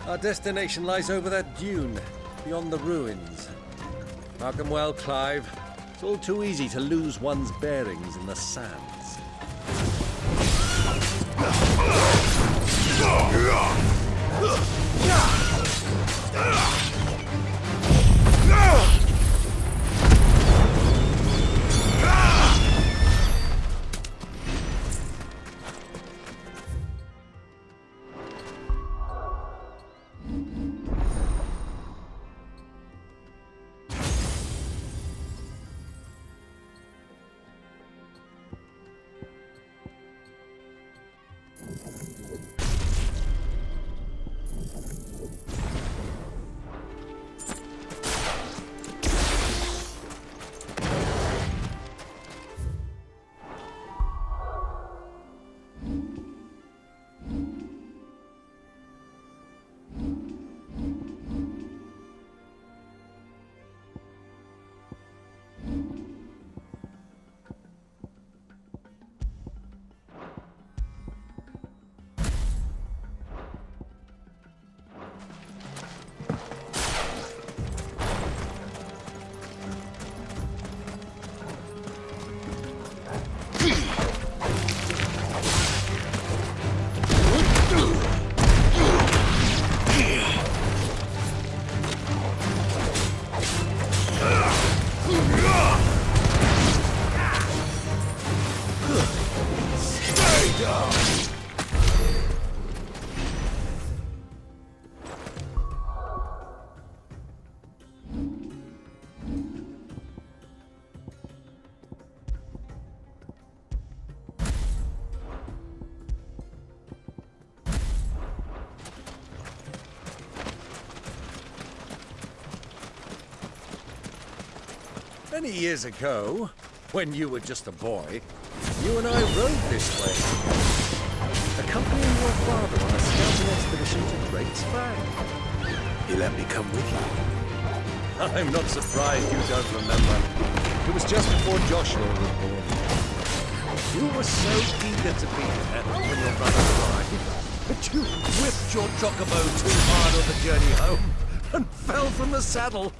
Our destination lies over that dune, beyond the ruins. Mark 'em well, Clive. It's all too easy to lose one's bearings in the sands. Many years ago, when you were just a boy, you and I rode this way, accompanying your father on a scouting expedition to Great Fang. You let me come with you? I'm not surprised you don't remember. It was just before Joshua was born. You were so eager to be there when your brother arrived, that you whipped your chocobo too hard on the journey home and fell from the saddle.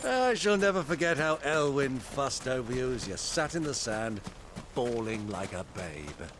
I shall never forget how Elwyn fussed over you as you sat in the sand, bawling like a babe.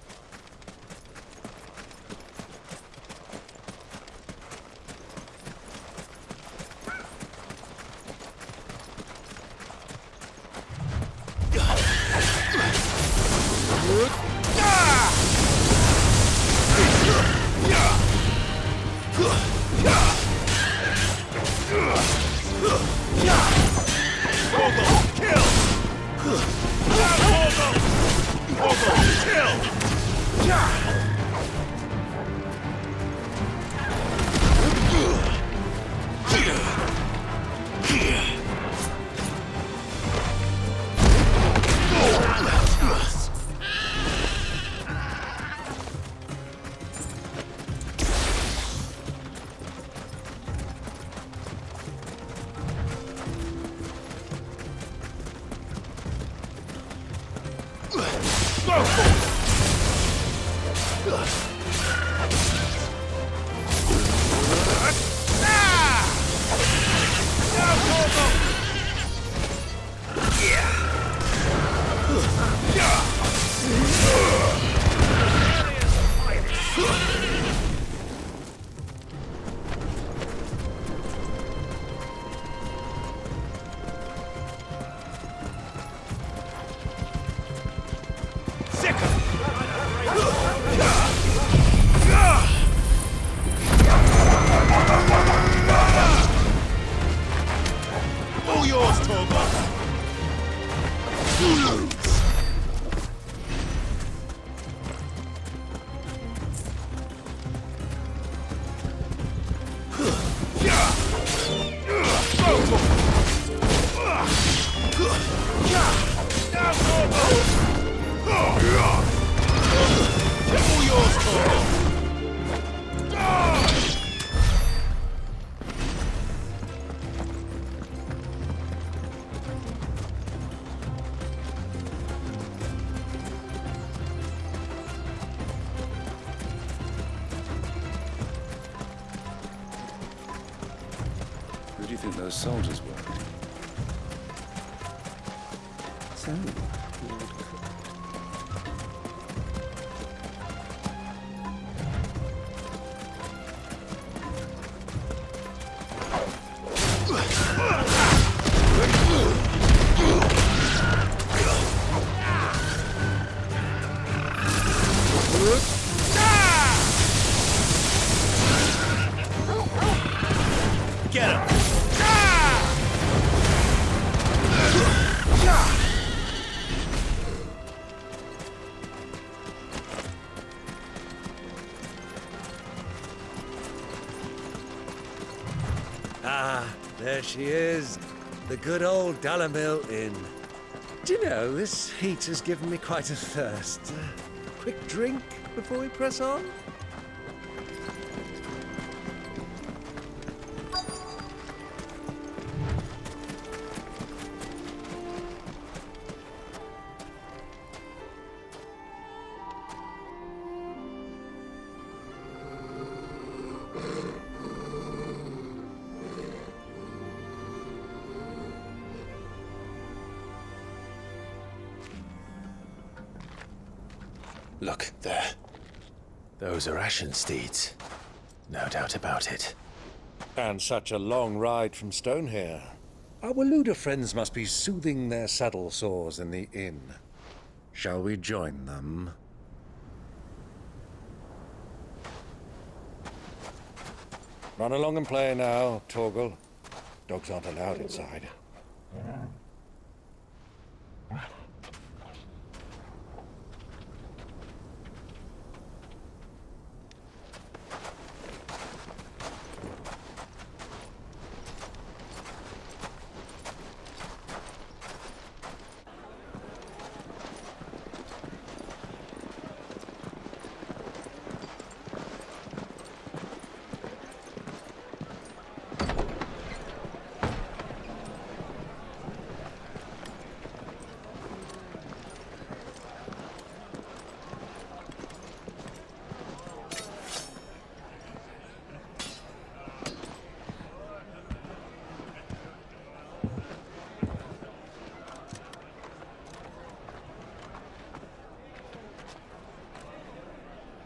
think those soldiers were? So, get him! Ah, there she is. The good old Dalamil Inn. Do you know, this heat has given me quite a thirst. Quick drink before we press on? Look, there. Those are ashen steeds. No doubt about it. And such a long ride from Stonehere. Our Waluda friends must be soothing their saddle sores in the inn. Shall we join them? Run along and play now, Torgal. Dogs aren't allowed inside.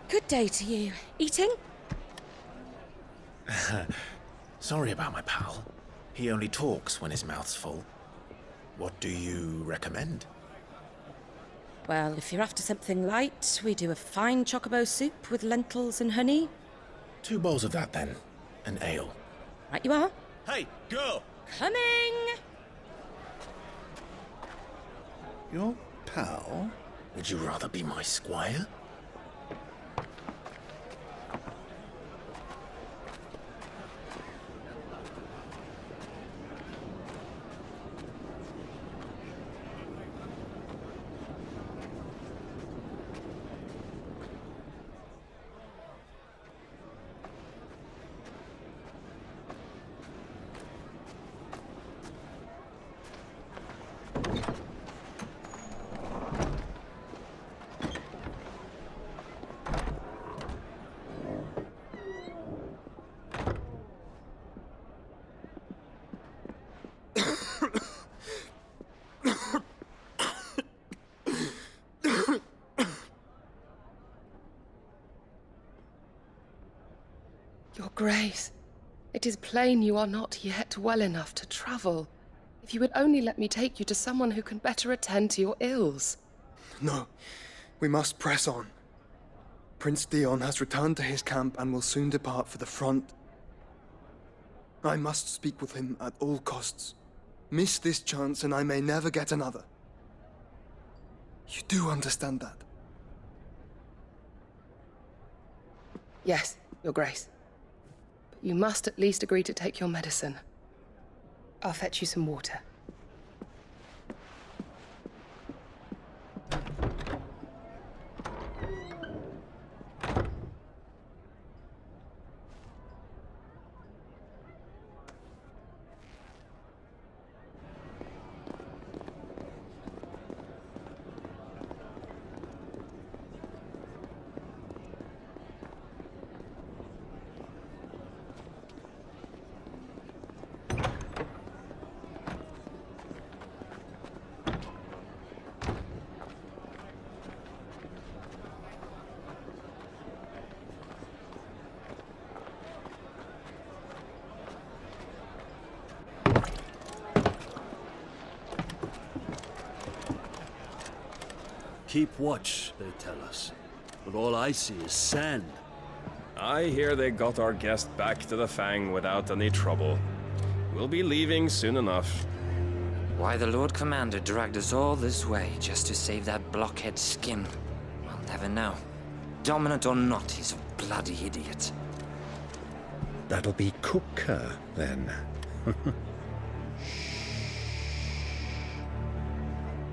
Good day to you. Eating? Sorry about my pal. He only talks when his mouth's full. What do you recommend? Well, if you're after something light, we do a fine chocobo soup with lentils and honey. 2 bowls of that, then. An ale. Right you are. Hey, girl! Coming! Your pal? Would you rather be my squire? Your Grace, it is plain you are not yet well enough to travel. If you would only let me take you to someone who can better attend to your ills. No, we must press on. Prince Dion has returned to his camp and will soon depart for the front. I must speak with him at all costs. Miss this chance and I may never get another. You do understand that? Yes, Your Grace. But you must at least agree to take your medicine. I'll fetch you some water. Keep watch, they tell us. But all I see is sand. I hear they got our guest back to the Fang without any trouble. We'll be leaving soon enough. Why the Lord Commander dragged us all this way just to save that blockhead's skin, I'll never know. Dominant or not, he's a bloody idiot. That'll be Cooker, then. Well,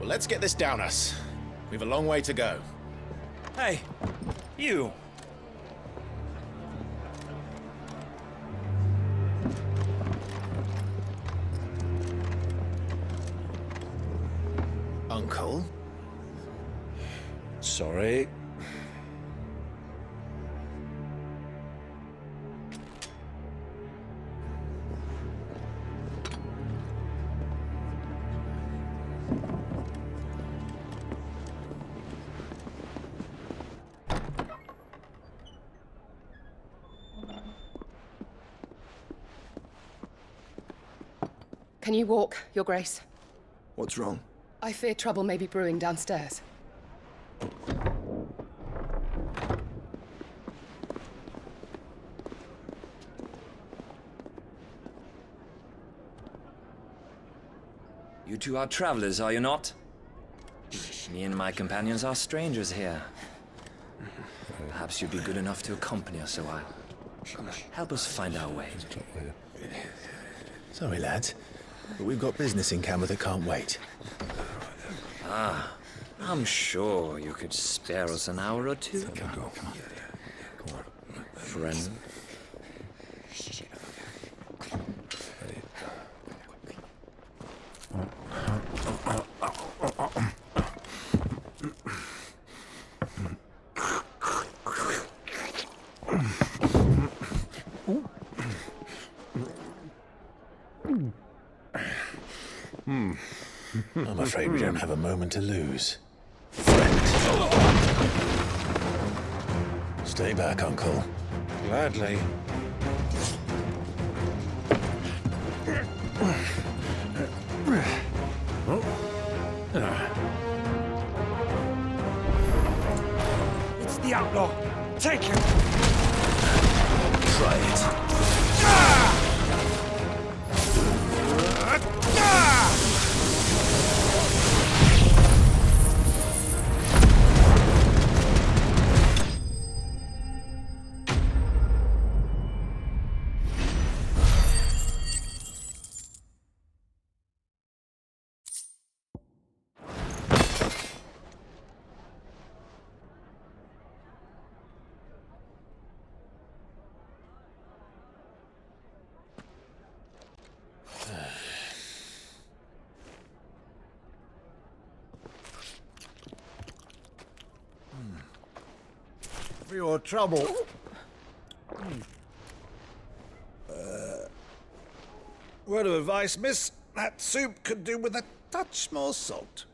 let's get this down us. We've a long way to go. Hey, you! Uncle? Sorry. Can you walk, Your Grace? What's wrong? I fear trouble may be brewing downstairs. You two are travelers, are you not? Me and my companions are strangers here. Perhaps you'd be good enough to accompany us a while. Help us find our way. Sorry, lads, but we've got business in camera that can't wait. I'm sure you could spare us an hour or two. Come on. Friend. I'm afraid we don't have a moment to lose. Stay back, Uncle. Gladly. It's the outlaw! Take him! Try it. For your trouble. Word of advice, miss. That soup could do with a touch more salt.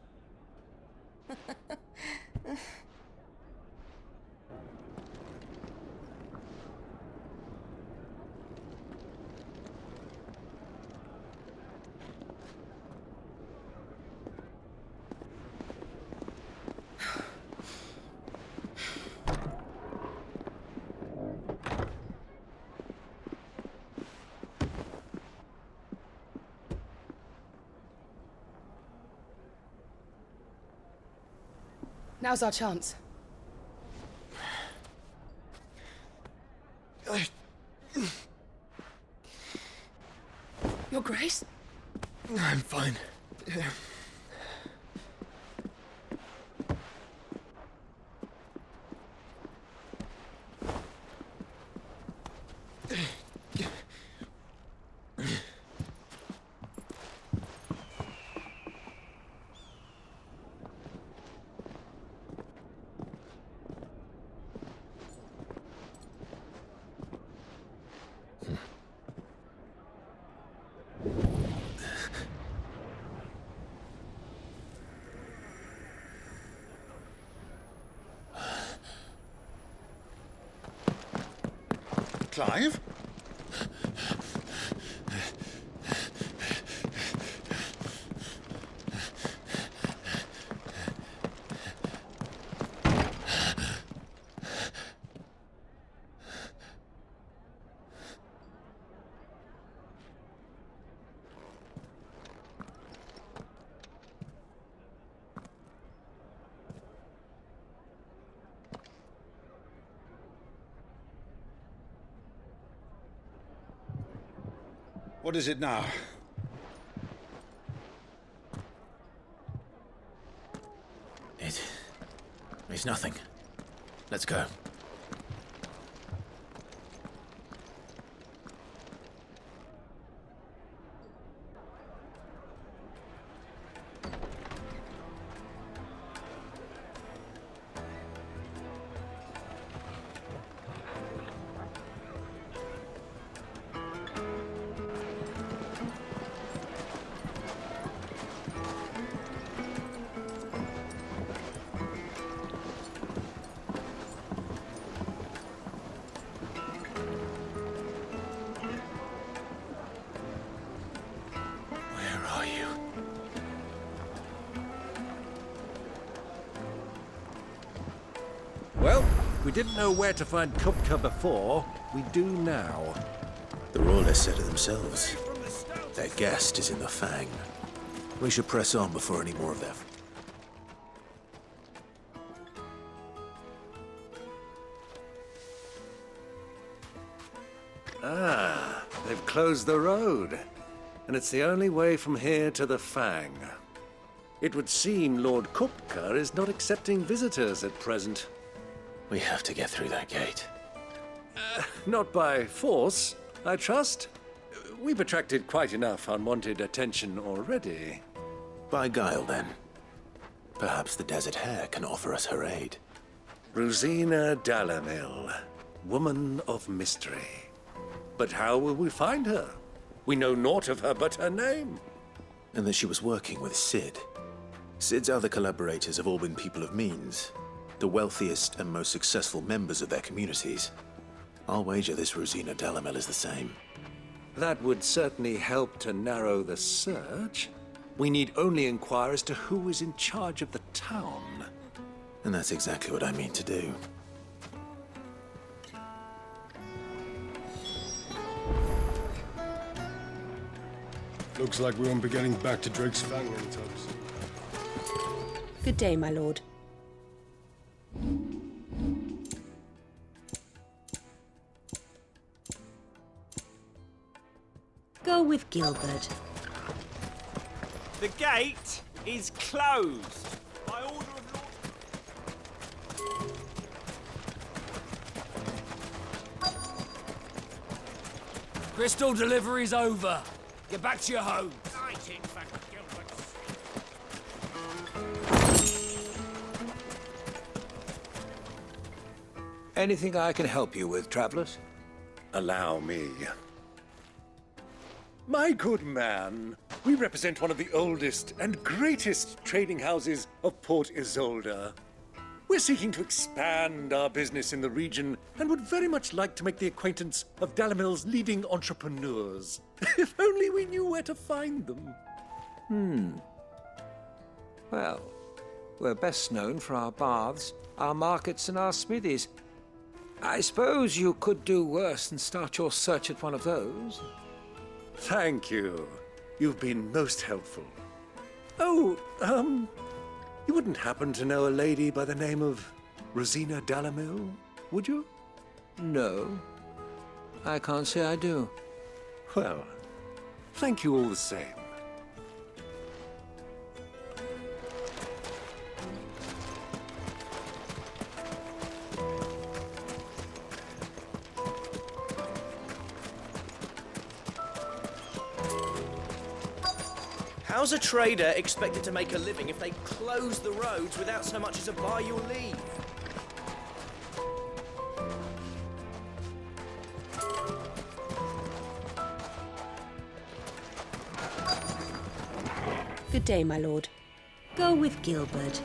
Now's our chance. Your Grace? I'm fine. Clive? What is it now? It's nothing. Let's go. Well, we didn't know where to find Kupka before. We do now. The Royalists said it themselves. Their guest is in the Fang. We should press on before any more of them. Ah, they've closed the road. And it's the only way from here to the Fang. It would seem Lord Kupka is not accepting visitors at present. We have to get through that gate. Not by force, I trust. We've attracted quite enough unwanted attention already. By guile, then. Perhaps the Desert Hare can offer us her aid. Rosina Dalamil, woman of mystery. But how will we find her? We know naught of her but her name. And that she was working with Sid. Sid's other collaborators have all been people of means. The wealthiest and most successful members of their communities. I'll wager this Rosina Dalamel is the same. That would certainly help to narrow the search. We need only inquire as to who is in charge of the town. And that's exactly what I mean to do. Looks like we won't be getting back to Drake's Fang anytime soon. Good day, my lord. Go with Gilbert. The gate is closed. By order of Lord... Crystal delivery's over. Get back to your homes. Anything I can help you with, travelers? Allow me. My good man, we represent one of the oldest and greatest trading houses of Port Isolde. We're seeking to expand our business in the region and would very much like to make the acquaintance of Dalamil's leading entrepreneurs. If only we knew where to find them. Well, we're best known for our baths, our markets, and our smithies. I suppose you could do worse than start your search at one of those. Thank you. You've been most helpful. Oh, you wouldn't happen to know a lady by the name of Rosina Dalamil, would you? No, I can't say I do. Well, thank you all the same. How's a trader expected to make a living if they close the roads without so much as a by your leave? Good day, my lord. Go with Gilbert.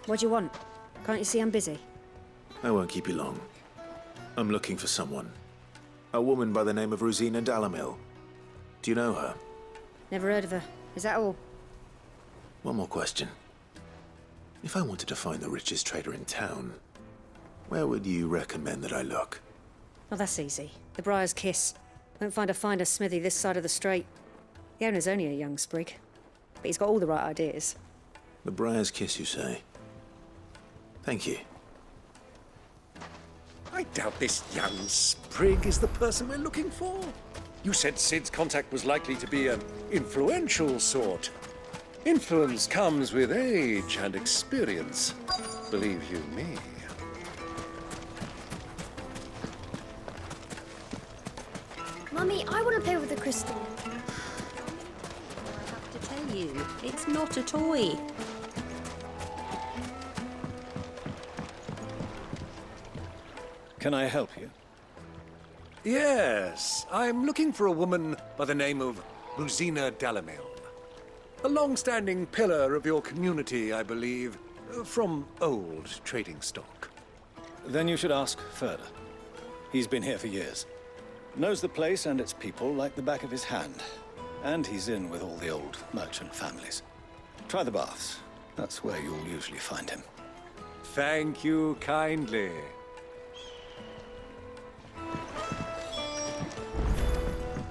What do you want? Can't you see I'm busy? I won't keep you long. I'm looking for someone. A woman by the name of Rosina Dalamil. Do you know her? Never heard of her. Is that all? One more question. If I wanted to find the richest trader in town, where would you recommend that I look? Well, that's easy. The Briar's Kiss. Won't find a finer smithy this side of the strait. The owner's only a young sprig, but he's got all the right ideas. The Briar's Kiss, you say? Thank you. I doubt this young sprig is the person we're looking for. You said Sid's contact was likely to be an influential sort. Influence comes with age and experience, believe you me. Mummy, I want to play with the crystal. I have to tell you, it's not a toy. Can I help you? Yes, I'm looking for a woman by the name of Rosina Dalamil. A long-standing pillar of your community, I believe, from old trading stock. Then you should ask Ferda. He's been here for years. Knows the place and its people like the back of his hand. And he's in with all the old merchant families. Try the baths. That's where you'll usually find him. Thank you kindly.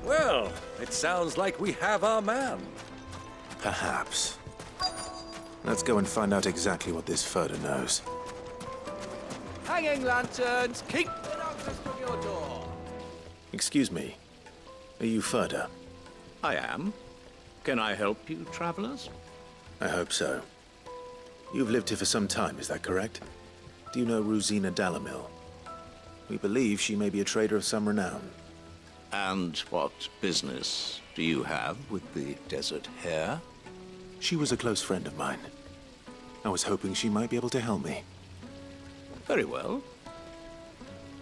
Well, it sounds like we have our man. Perhaps. Let's go and find out exactly what this Ferda knows. Hanging lanterns, keep the darkness from your door. Excuse me. Are you Ferda? I am. Can I help you, travelers? I hope so. You've lived here for some time, is that correct? Do you know Rosina Dalamil? We believe she may be a trader of some renown. And what business do you have with the desert hare? She was a close friend of mine. I was hoping she might be able to help me. Very well.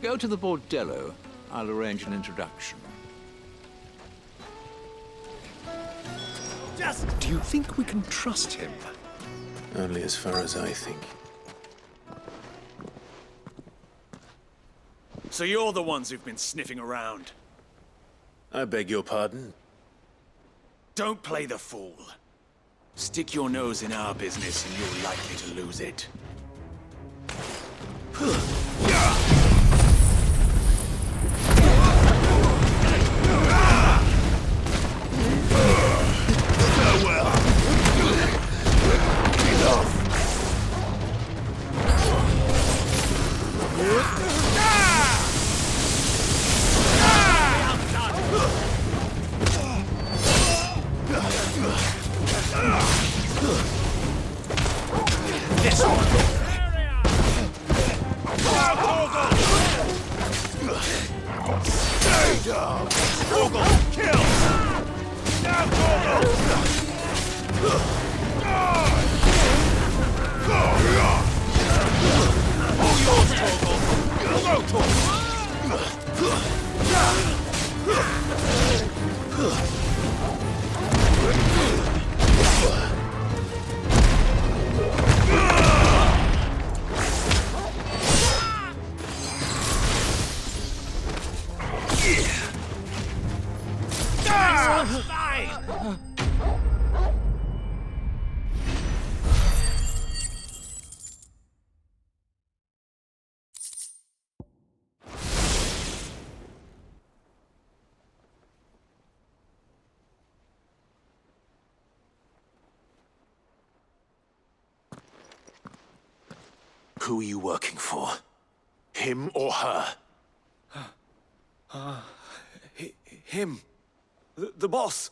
Go to the bordello. I'll arrange an introduction. Do you think we can trust him? Only as far as I think. So you're the ones who've been sniffing around. I beg your pardon? Don't play the fool. Stick your nose in our business and you're likely to lose it. Who are you working for? Him or her? Him. The boss.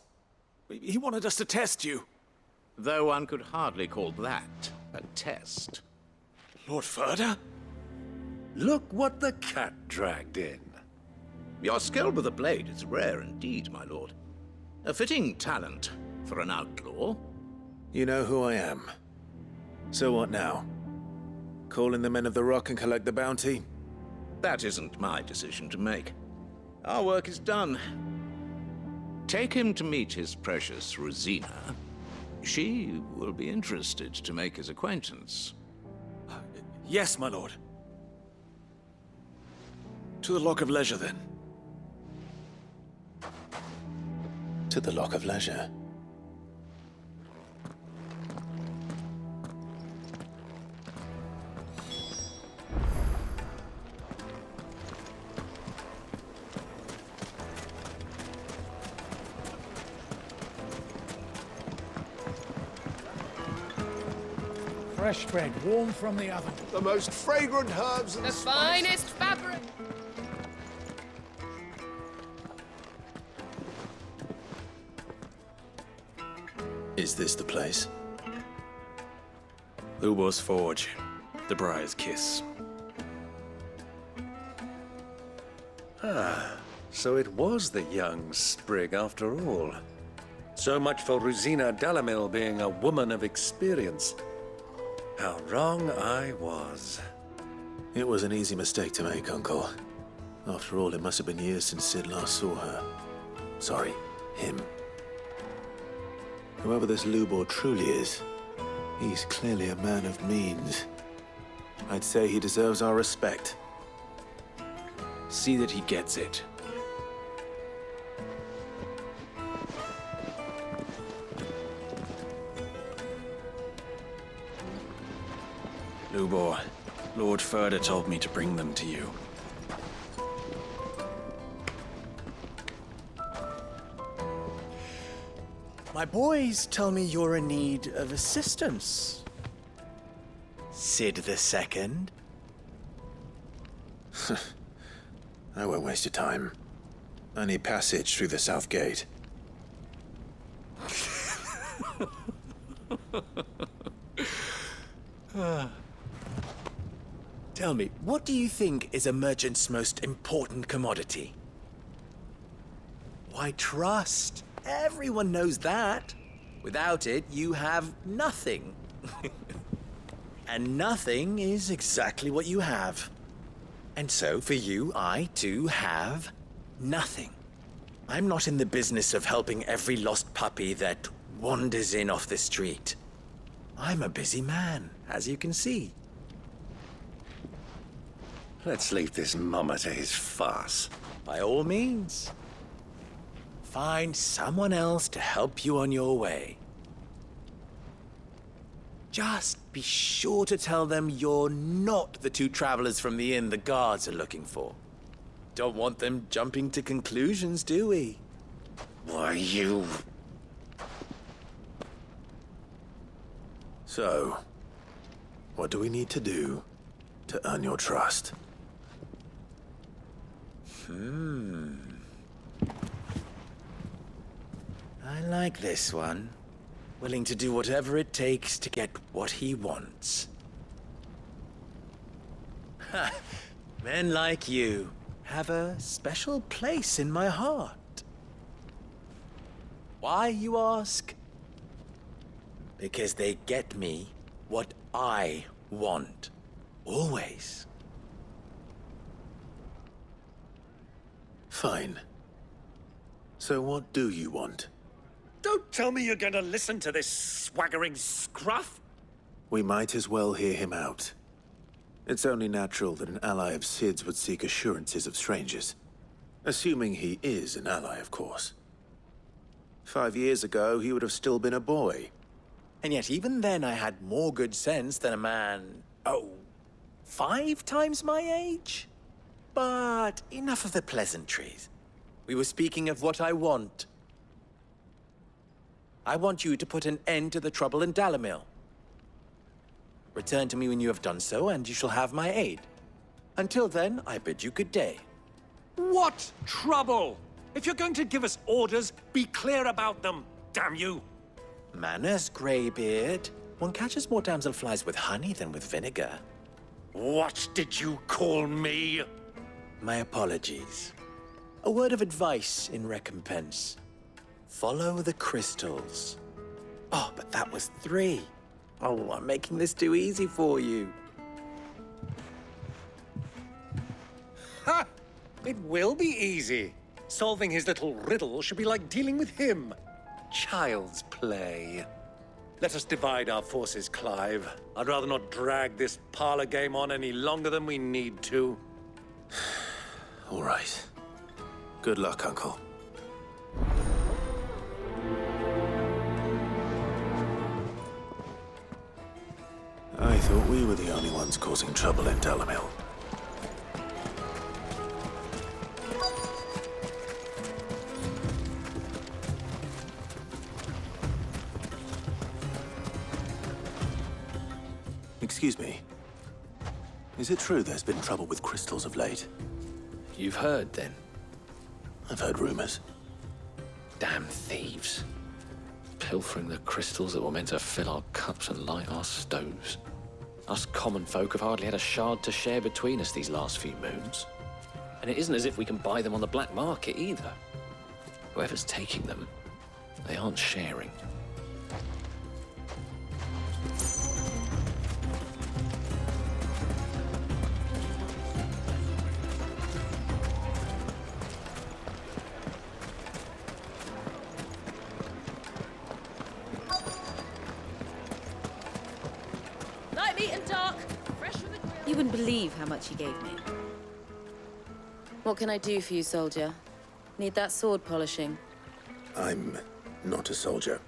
He wanted us to test you. Though one could hardly call that a test. Lord Ferda? Look what the cat dragged in. Your skill with a blade is rare indeed, my lord. A fitting talent for an outlaw. You know who I am. So what now? Call in the Men of the Rock and collect the bounty? That isn't my decision to make. Our work is done. Take him to meet his precious Rosina. She will be interested to make his acquaintance. Yes, my lord. To the Lock of Leisure, then. To the Lock of Leisure. Fresh bread, warm from the oven. The most fragrant herbs and The finest fabric. Is this the place? Lubor's Forge. The Briar's Kiss. Ah, so it was the young sprig after all. So much for Rosina Delamil being a woman of experience. How wrong I was. It was an easy mistake to make, Uncle. After all, it must have been years since Sid last saw her. Sorry, him. Whoever this Lubor truly is, he's clearly a man of means. I'd say he deserves our respect. See that he gets it. Lubor, Lord Furder told me to bring them to you. My boys tell me you're in need of assistance. Sid the Second. I won't waste your time. I need passage through the south gate. Tell me, what do you think is a merchant's most important commodity? Why, trust. Everyone knows that. Without it, you have nothing. And nothing is exactly what you have. And so, for you, I, too, have nothing. I'm not in the business of helping every lost puppy that wanders in off the street. I'm a busy man, as you can see. Let's leave this mama to his farce. By all means. Find someone else to help you on your way. Just be sure to tell them you're not the two travelers from the inn the guards are looking for. Don't want them jumping to conclusions, do we? Why, you... So, what do we need to do to earn your trust? I like this one. Willing to do whatever it takes to get what he wants. Ha! Men like you have a special place in my heart. Why, you ask? Because they get me what I want. Always. Fine. So what do you want? Don't tell me you're going to listen to this swaggering scruff! We might as well hear him out. It's only natural that an ally of Sid's would seek assurances of strangers. Assuming he is an ally, of course. 5 years ago, he would have still been a boy. And yet even then I had more good sense than a man, 5 times my age? But enough of the pleasantries. We were speaking of what I want. I want you to put an end to the trouble in Dalamil. Return to me when you have done so, and you shall have my aid. Until then, I bid you good day. What trouble? If you're going to give us orders, be clear about them, damn you! Manners, Greybeard. One catches more damselflies with honey than with vinegar. What did you call me? My apologies. A word of advice in recompense. Follow the crystals. Oh, but that was 3. Oh, I'm making this too easy for you. Ha! It will be easy. Solving his little riddle should be like dealing with him. Child's play. Let us divide our forces, Clive. I'd rather not drag this parlor game on any longer than we need to. All right. Good luck, Uncle. I thought we were the only ones causing trouble in Dalamil. Excuse me. Is it true there's been trouble with crystals of late? You've heard, then? I've heard rumors. Damn thieves. Pilfering the crystals that were meant to fill our cups and light our stoves. Us common folk have hardly had a shard to share between us these last few moons. And it isn't as if we can buy them on the black market either. Whoever's taking them, they aren't sharing. Light meat and dark. Fresh from the grill. You wouldn't believe how much he gave me. What can I do for you, soldier? Need that sword polishing? I'm not a soldier.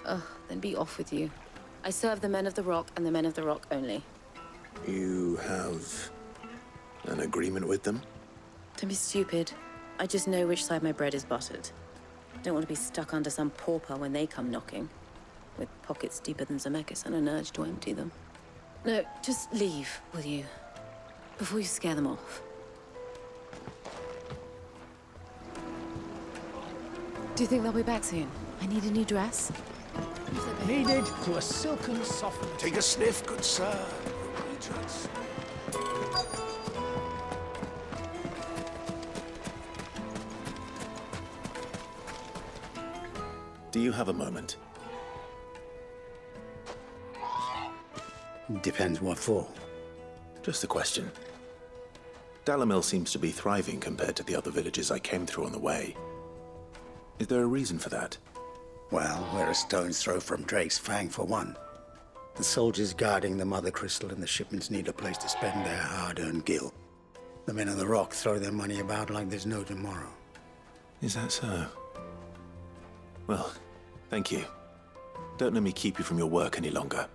Ugh, then be off with you. I serve the men of the Rock and the men of the Rock only. You have an agreement with them? Don't be stupid. I just know which side my bread is buttered. Don't want to be stuck under some pauper when they come knocking. With pockets deeper than Zemeckis and an urge to empty them. No, just leave, will you? Before you scare them off. Do you think they'll be back soon? I need a new dress. Needed to a silken softness. Take a sniff, good sir. Redress. Do you have a moment? Depends what for. Just a question. Dalamil seems to be thriving compared to the other villages I came through on the way. Is there a reason for that? Well, we're a stone's throw from Drake's Fang for one. The soldiers guarding the Mother Crystal and the shipments need a place to spend their hard-earned gil. The men of the Rock throw their money about like there's no tomorrow. Is that so? Well, thank you. Don't let me keep you from your work any longer.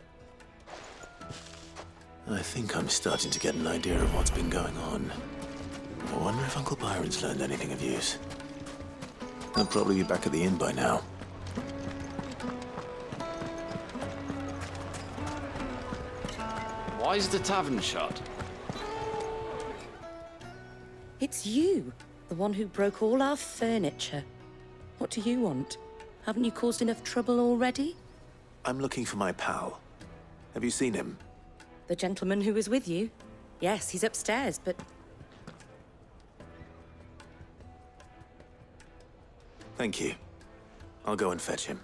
I think I'm starting to get an idea of what's been going on. I wonder if Uncle Byron's learned anything of use. He'll probably be back at the inn by now. Why is the tavern shut? It's you, the one who broke all our furniture. What do you want? Haven't you caused enough trouble already? I'm looking for my pal. Have you seen him? The gentleman who was with you? Yes, he's upstairs, but... Thank you. I'll go and fetch him.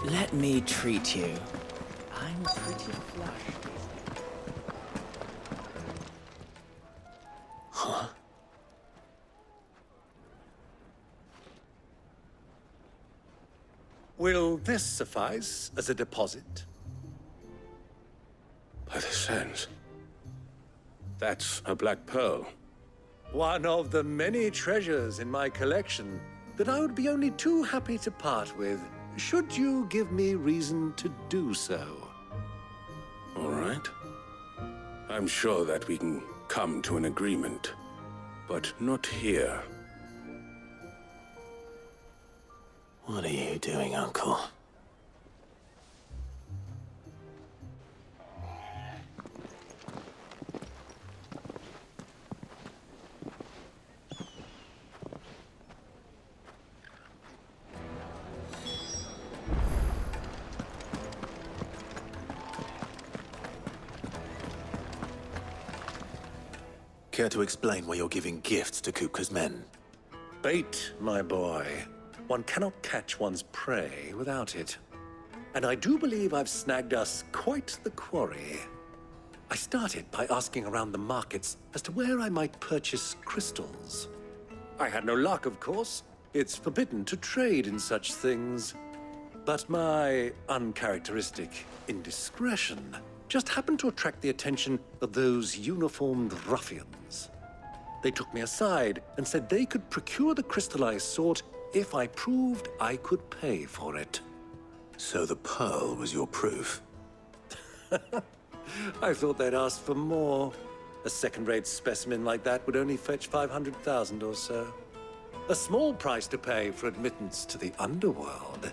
Let me treat you. I'm pretty flushed. Huh? Will this suffice as a deposit? By the sands. That's a black pearl. One of the many treasures in my collection that I would be only too happy to part with, should you give me reason to do so. All right. I'm sure that we can come to an agreement, but not here. What are you doing, Uncle? Care to explain why you're giving gifts to Kupka's men? Bait, my boy. One cannot catch one's prey without it. And I do believe I've snagged us quite the quarry. I started by asking around the markets as to where I might purchase crystals. I had no luck, of course. It's forbidden to trade in such things. But my uncharacteristic indiscretion just happened to attract the attention of those uniformed ruffians. They took me aside and said they could procure the crystal I sought if I proved I could pay for it. So the pearl was your proof? I thought they'd asked for more. A second-rate specimen like that would only fetch 500,000 or so. A small price to pay for admittance to the underworld.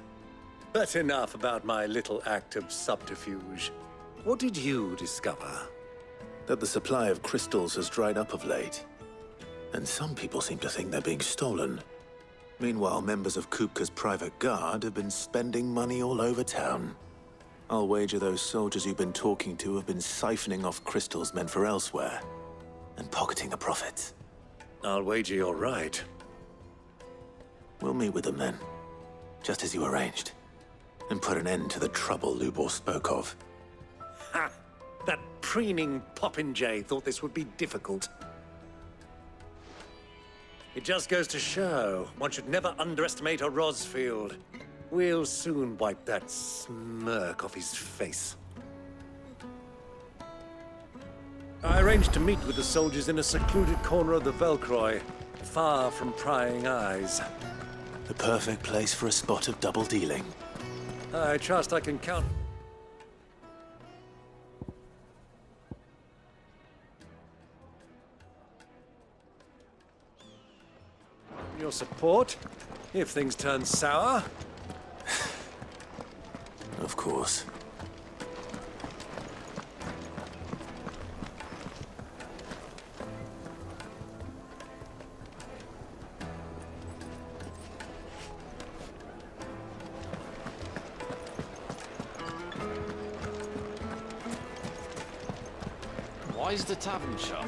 But enough about my little act of subterfuge. What did you discover? That the supply of crystals has dried up of late. And some people seem to think they're being stolen. Meanwhile, members of Kupka's private guard have been spending money all over town. I'll wager those soldiers you've been talking to have been siphoning off crystals meant for elsewhere, and pocketing the profits. I'll wager you're right. We'll meet with them then, just as you arranged, and put an end to the trouble Lubor spoke of. Ha! That preening popinjay thought this would be difficult. It just goes to show, one should never underestimate a Rosfield. We'll soon wipe that smirk off his face. I arranged to meet with the soldiers in a secluded corner of the Velcroy, far from prying eyes. The perfect place for a spot of double dealing. I trust I can count. Your support, if things turn sour. Of course. Why is the tavern shut?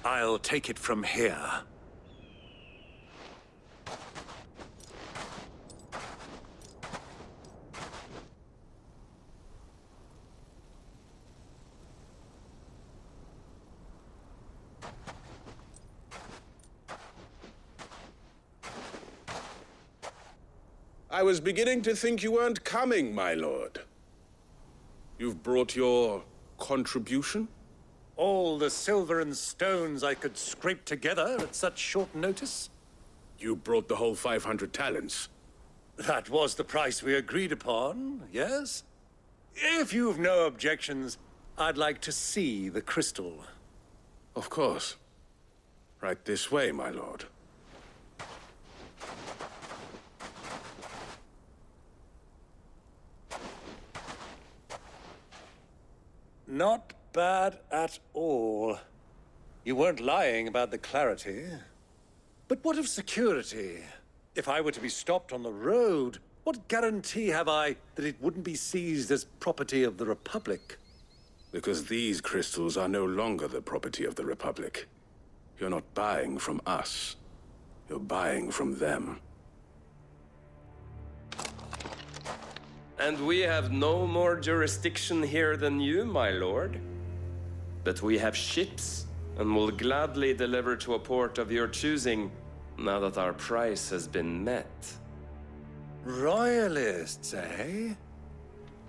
I'll take it from here. I was beginning to think you weren't coming, my lord. You've brought your contribution? All the silver and stones I could scrape together at such short notice? You brought the whole 500 talents. That was the price we agreed upon, yes? If you've no objections, I'd like to see the crystal. Of course. Right this way, my lord. Not bad at all. You weren't lying about the clarity. But what of security? If I were to be stopped on the road, what guarantee have I that it wouldn't be seized as property of the Republic? Because these crystals are no longer the property of the Republic. You're not buying from us. You're buying from them. And we have no more jurisdiction here than you, my lord. But we have ships, and will gladly deliver to a port of your choosing, now that our price has been met. Royalists, eh?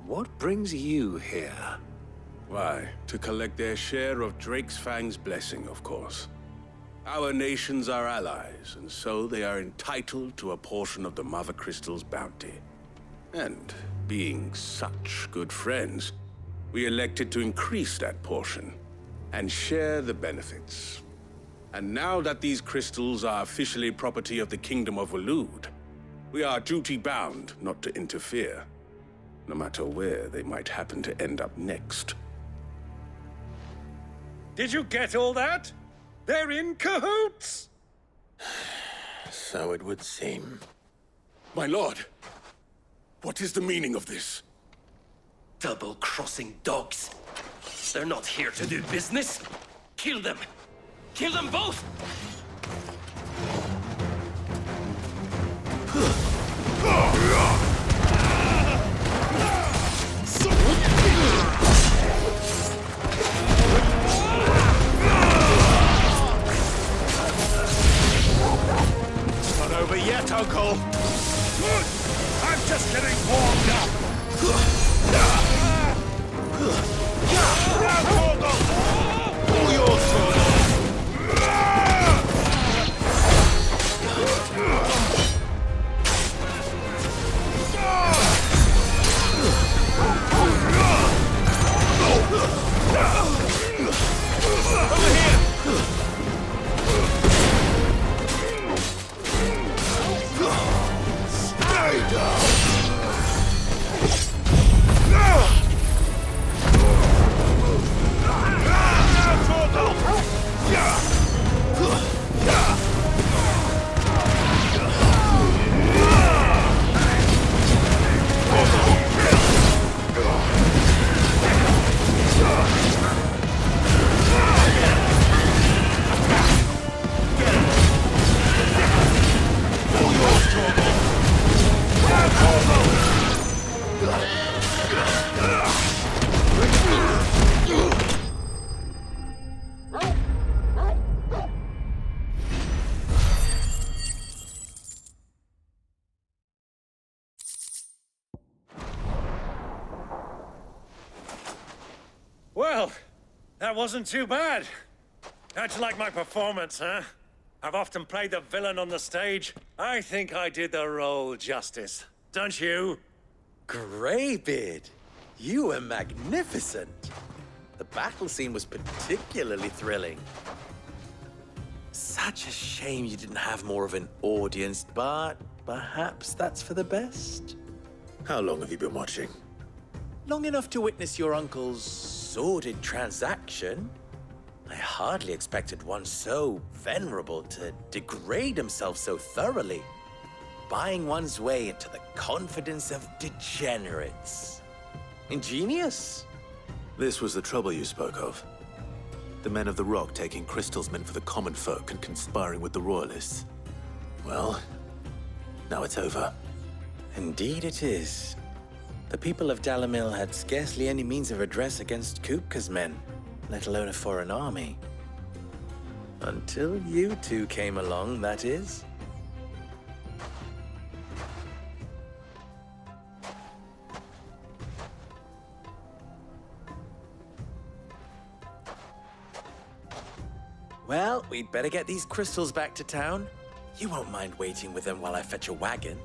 What brings you here? Why, to collect their share of Drake's Fang's blessing, of course. Our nations are allies, and so they are entitled to a portion of the Mother Crystal's bounty. And being such good friends, we elected to increase that portion and share the benefits. And now that these crystals are officially property of the Kingdom of Waloed, we are duty-bound not to interfere, no matter where they might happen to end up next. Did you get all that? They're in cahoots! So it would seem. My lord, what is the meaning of this? Double-crossing dogs. They're not here to do business. Kill them! Kill them both! Not over yet, Uncle. I'm just getting warmed up. Pull your sword. Over here. Stay down. Well, that wasn't too bad. How'd you like my performance, huh? I've often played the villain on the stage. I think I did the role justice. Don't you? Greybeard, you were magnificent. The battle scene was particularly thrilling. Such a shame you didn't have more of an audience, but perhaps that's for the best. How long have you been watching? Long enough to witness your uncle's sordid transaction. I hardly expected one so venerable to degrade himself so thoroughly, buying one's way into the confidence of degenerates. Ingenious. This was the trouble you spoke of. The men of the Rock taking crystals meant for the common folk and conspiring with the Royalists. Well, now it's over. Indeed it is. The people of Dalamil had scarcely any means of redress against Kupka's men, let alone a foreign army. Until you two came along, that is. Well, we'd better get these crystals back to town. You won't mind waiting with them while I fetch a wagon?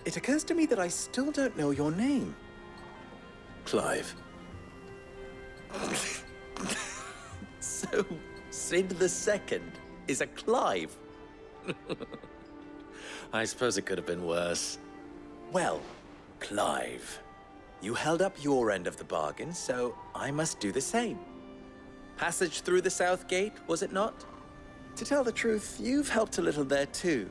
It occurs to me that I still don't know your name. Clive. So, Sid the Second is a Clive? I suppose it could have been worse. Well, Clive, you held up your end of the bargain, so I must do the same. Passage through the South Gate, was it not? To tell the truth, you've helped a little there too.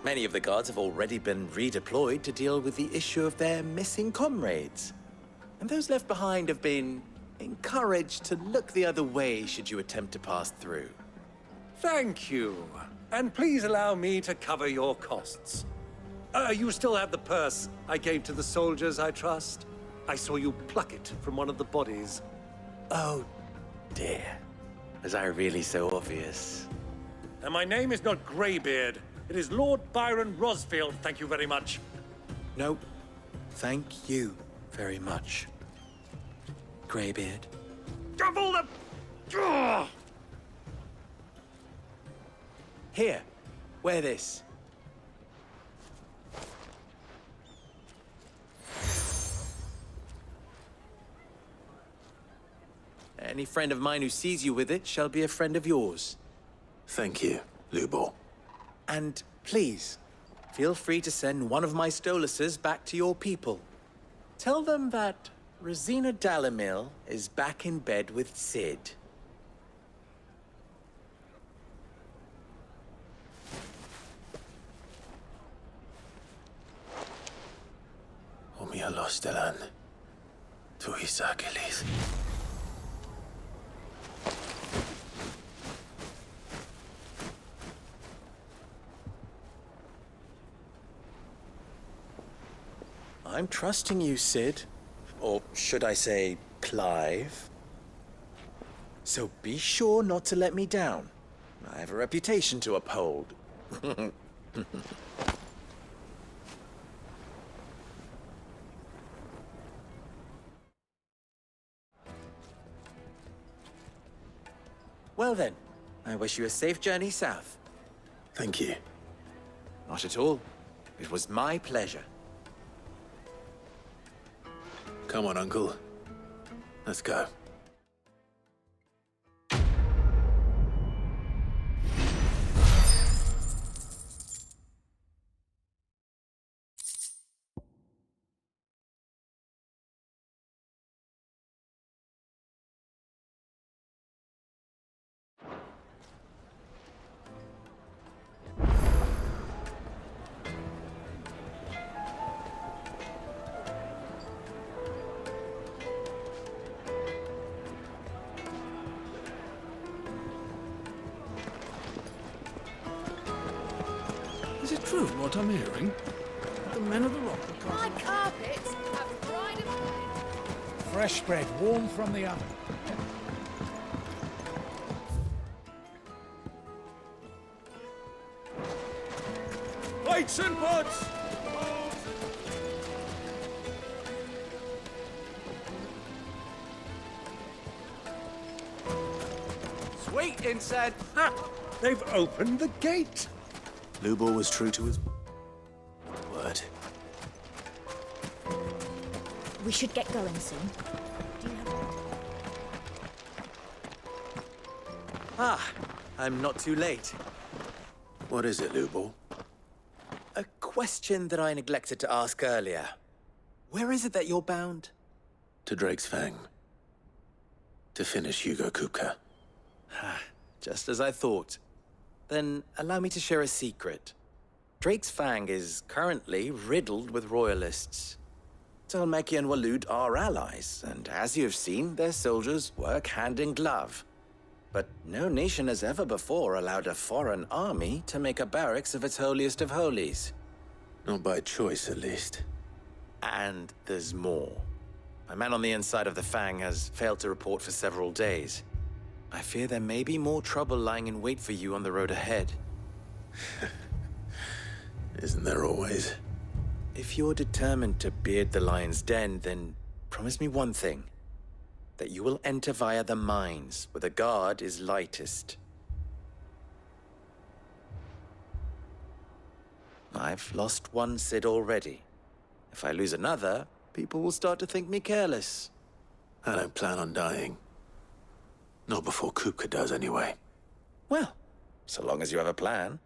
Many of the guards have already been redeployed to deal with the issue of their missing comrades. And those left behind have been encouraged to look the other way should you attempt to pass through. Thank you. And please allow me to cover your costs. You still have the purse I gave to the soldiers, I trust? I saw you pluck it from one of the bodies. Oh, dear. Was I really so obvious? And my name is not Greybeard. It is Lord Byron Rosfield, thank you very much. Nope. Thank you very much, Greybeard. Double the... Ugh! Here, wear this. Any friend of mine who sees you with it shall be a friend of yours. Thank you, Lubor. And please, feel free to send one of my Stoluses back to your people. Tell them that Rosina Dalamil is back in bed with Sid. Omia Lostelan. Tu Isakelis. I'm trusting you, Sid. Or should I say, Clive? So be sure not to let me down. I have a reputation to uphold. Well then, I wish you a safe journey south. Thank you. Not at all. It was my pleasure. Come on, Uncle. Let's go. Is it true what I'm hearing? The men of the rock are My carpets have dried away. fresh bread, warm from the oven. Plates and pots! Sweet inside. Ha! They've opened the gate! Lubor was true to his word. We should get going soon. Do you have... I'm not too late. What is it, Lubor? A question that I neglected to ask earlier. Where is it that you're bound? To Drake's Fang. To finish Hugo Kupka. Just as I thought. Then allow me to share a secret. Drake's Fang is currently riddled with royalists. Talmeki and Walud are allies, and as you have seen, their soldiers work hand in glove. But no nation has ever before allowed a foreign army to make a barracks of its holiest of holies. Not by choice, at least. And there's more. A man on the inside of the Fang has failed to report for several days. I fear there may be more trouble lying in wait for you on the road ahead. Isn't there always? If you're determined to beard the lion's den, then promise me one thing. That you will enter via the mines, where the guard is lightest. I've lost one Cid already. If I lose another, people will start to think me careless. I don't plan on dying. Not before Kupka does, anyway. Well, so long as you have a plan.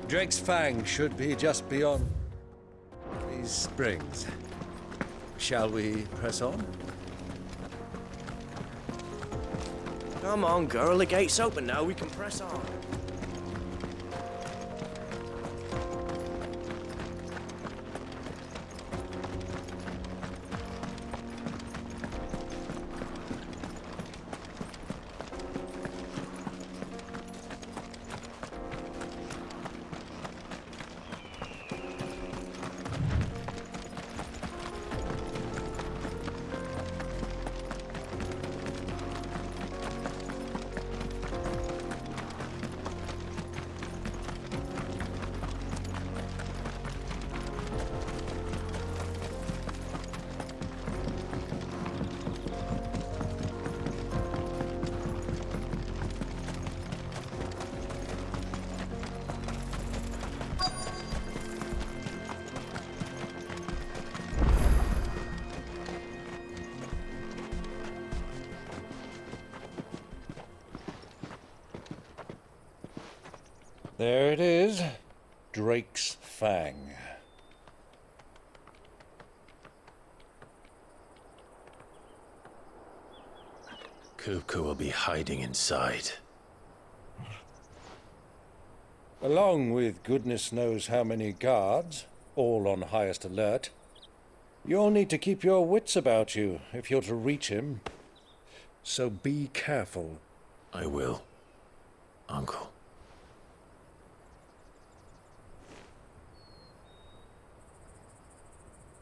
Drake's Fang should be just beyond these springs. Shall we press on? Come on, girl. The gate's open now. We can press on. There it is. Drake's Fang. Kupka will be hiding inside. Along with goodness knows how many guards, all on highest alert. You'll need to keep your wits about you if you're to reach him. So be careful. I will, Uncle.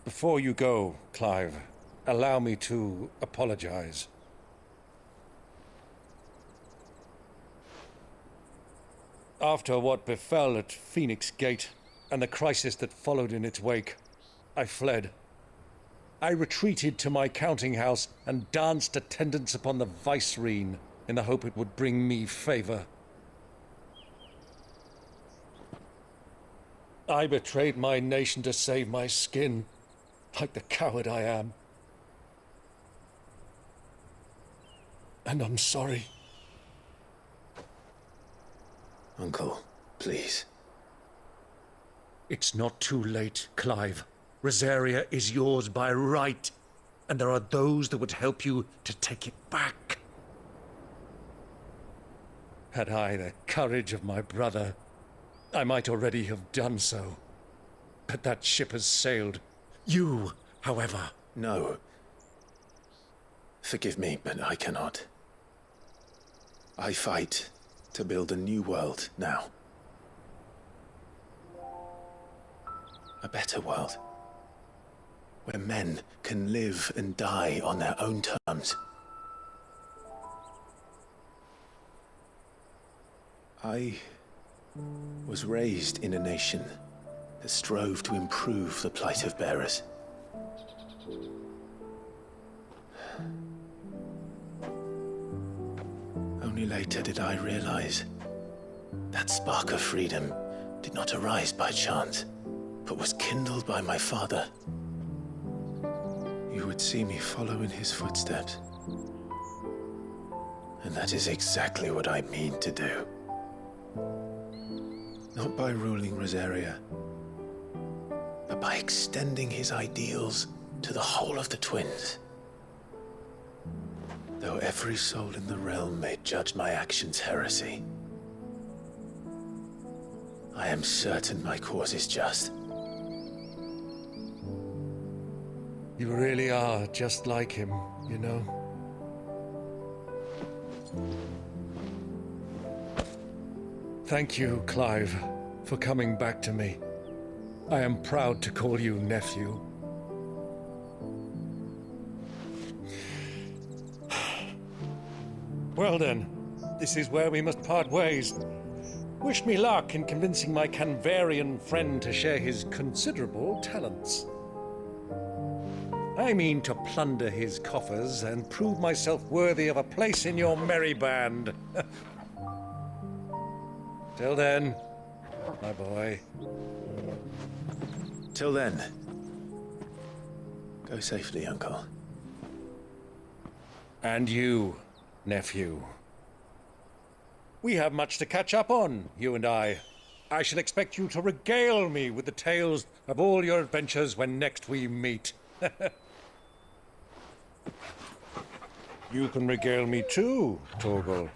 Before you go, Clive, allow me to apologize. After what befell at Phoenix Gate and the crisis that followed in its wake, I fled. I retreated to my counting house and danced attendance upon the vicereine in the hope it would bring me favor. I betrayed my nation to save my skin, like the coward I am. And I'm sorry. Uncle, please. It's not too late, Clive. Rosaria is yours by right, and there are those that would help you to take it back. Had I the courage of my brother, I might already have done so. But that ship has sailed. You, however... No. Forgive me, but I cannot. I fight to build a new world now. A better world. Where men can live and die on their own terms. I was raised in a nation that strove to improve the plight of bearers. Only later did I realize that spark of freedom did not arise by chance, but was kindled by my father. You would see me follow in his footsteps. And that is exactly what I mean to do. Not by ruling Rosaria, but by extending his ideals to the whole of the twins. Though every soul in the realm may judge my actions heresy, I am certain my cause is just. You really are just like him, you know? Thank you, Clive, for coming back to me. I am proud to call you nephew. Well then, this is where we must part ways. Wish me luck in convincing my Canvarian friend to share his considerable talents. I mean to plunder his coffers and prove myself worthy of a place in your merry band. Till then, my boy. Till then, go safely, Uncle. And you, nephew. We have much to catch up on, you and I. I shall expect you to regale me with the tales of all your adventures when next we meet. You can regale me too, Torgal.